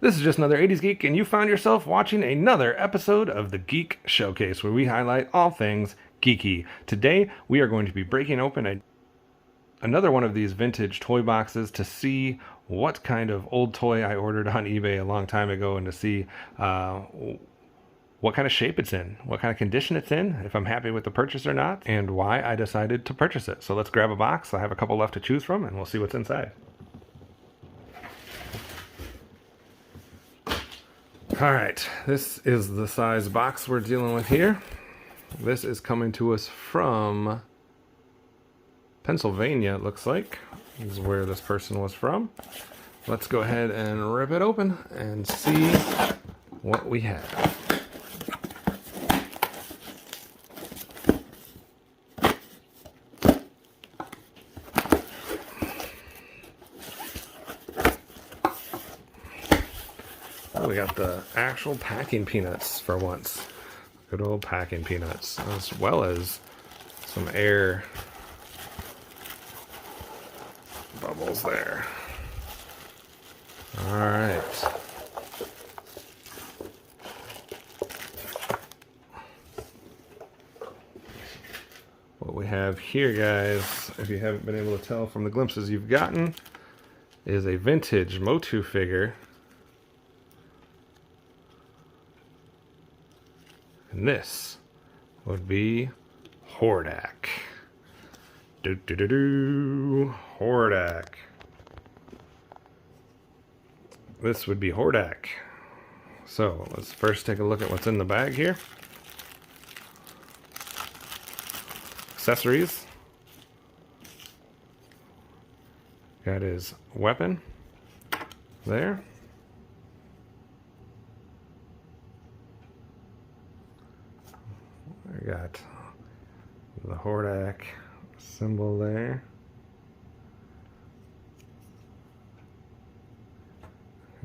This is just another 80s Geek, and you found yourself watching another episode of the Geek Showcase, where we highlight all things geeky. Today, we are going to be breaking open another one of these vintage toy boxes to see what kind of old toy I ordered on eBay a long time ago, and to see what kind of shape it's in, what kind of condition it's in, if I'm happy with the purchase or not, and why I decided to purchase it. So let's grab a box. I have a couple left to choose from, and we'll see what's inside. All right, this is the size box we're dealing with here. This is coming to us from Pennsylvania, it looks like. This is where this person was from. Let's go ahead and rip it open and see what we have. Oh, we got the actual packing peanuts for once. Good old packing peanuts, as well as some air bubbles there. All right. What we have here, guys, if you haven't been able to tell from the glimpses you've gotten, is a vintage Motu figure. And this would be Hordak. Hordak. This would be Hordak. So let's first take a look at what's in the bag here. Accessories. Got his weapon there. I got the Hordak symbol there.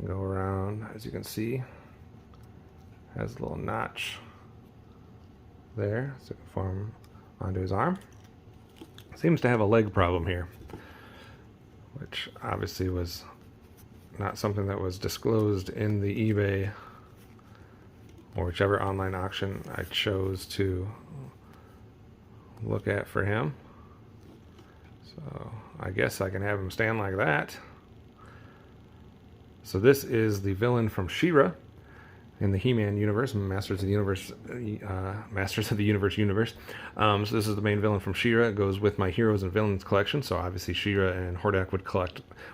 Go around, as you can see, has a little notch there, so it can form onto his arm. Seems to have a leg problem here, which obviously was not something that was disclosed in the eBay or whichever online auction I chose to look at for him. So I guess I can have him stand like that. So this is the villain from She-Ra in the He-Man universe, Masters of the Universe universe. So this is the main villain from She-Ra. It goes with my Heroes and Villains collection. So obviously She-Ra and Hordak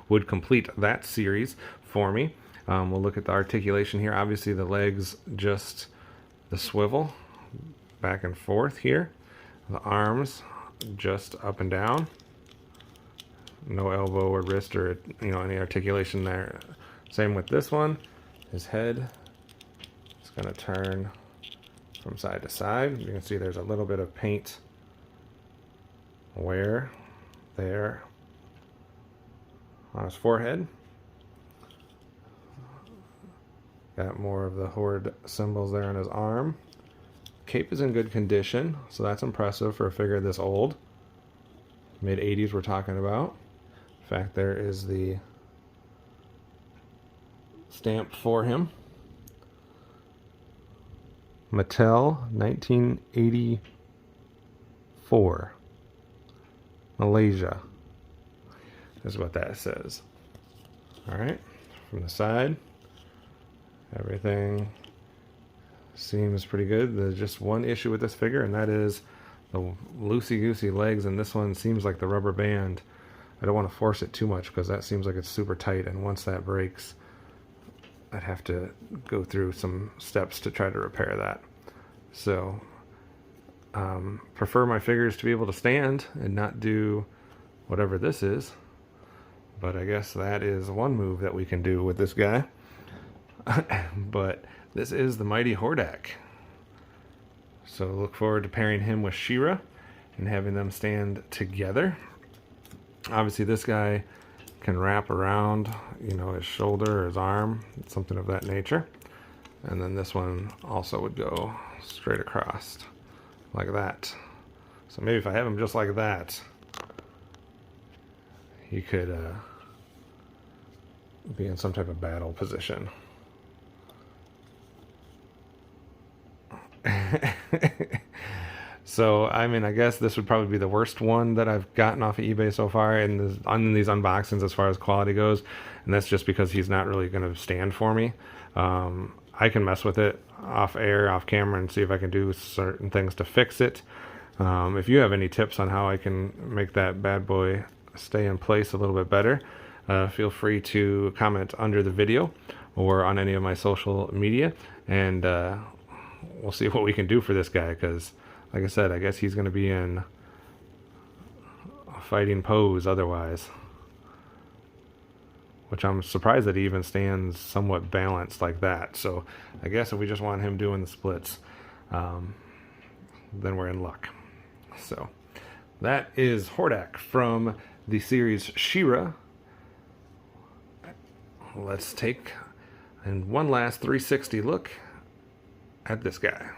would complete that series for me. We'll look at the articulation here. Obviously the legs, just the swivel back and forth here. The arms just up and down. No elbow or wrist or any articulation there. Same with this one. His head is going to turn from side to side. You can see there's a little bit of paint wear there on his forehead. Got more of the Horde symbols there on his arm. Cape is in good condition, so that's impressive for a figure this old. Mid-80s we're talking about. In fact, there is the stamp for him. Mattel, 1984. Malaysia is what that says. Alright, from the side, everything seems pretty good. There's just one issue with this figure, and that is the loosey-goosey legs, and this one seems like the rubber band. I don't want to force it too much because that seems like it's super tight, and once that breaks, I'd have to go through some steps to try to repair that. So, prefer my figures to be able to stand and not do whatever this is, but I guess that is one move that we can do with this guy. But this is the mighty Hordak. So look forward to pairing him with She-Ra and having them stand together. Obviously this guy can wrap around, his shoulder or his arm, something of that nature. And then this one also would go straight across like that. So maybe if I have him just like that, he could be in some type of battle position. So, I mean, I guess this would probably be the worst one that I've gotten off of eBay so far on these unboxings as far as quality goes. And that's just because he's not really going to stand for me. I can mess with it off air, off camera, and see if I can do certain things to fix it. If you have any tips on how I can make that bad boy stay in place a little bit better, feel free to comment under the video or on any of my social media, and we'll see what we can do for this guy, because like I said, I guess he's going to be in a fighting pose otherwise, which I'm surprised that he even stands somewhat balanced like that. So I guess if we just want him doing the splits, then we're in luck. So that is Hordak from the series She-Ra. Let's take one last 360 look at this guy.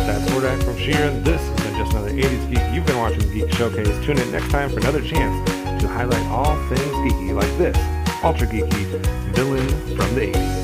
That's Hordak from She-Ra. This has been just another 80s Geek. You've been watching Geek Showcase. Tune in next time for another chance to highlight all things geeky like this ultra geeky villain from the 80s.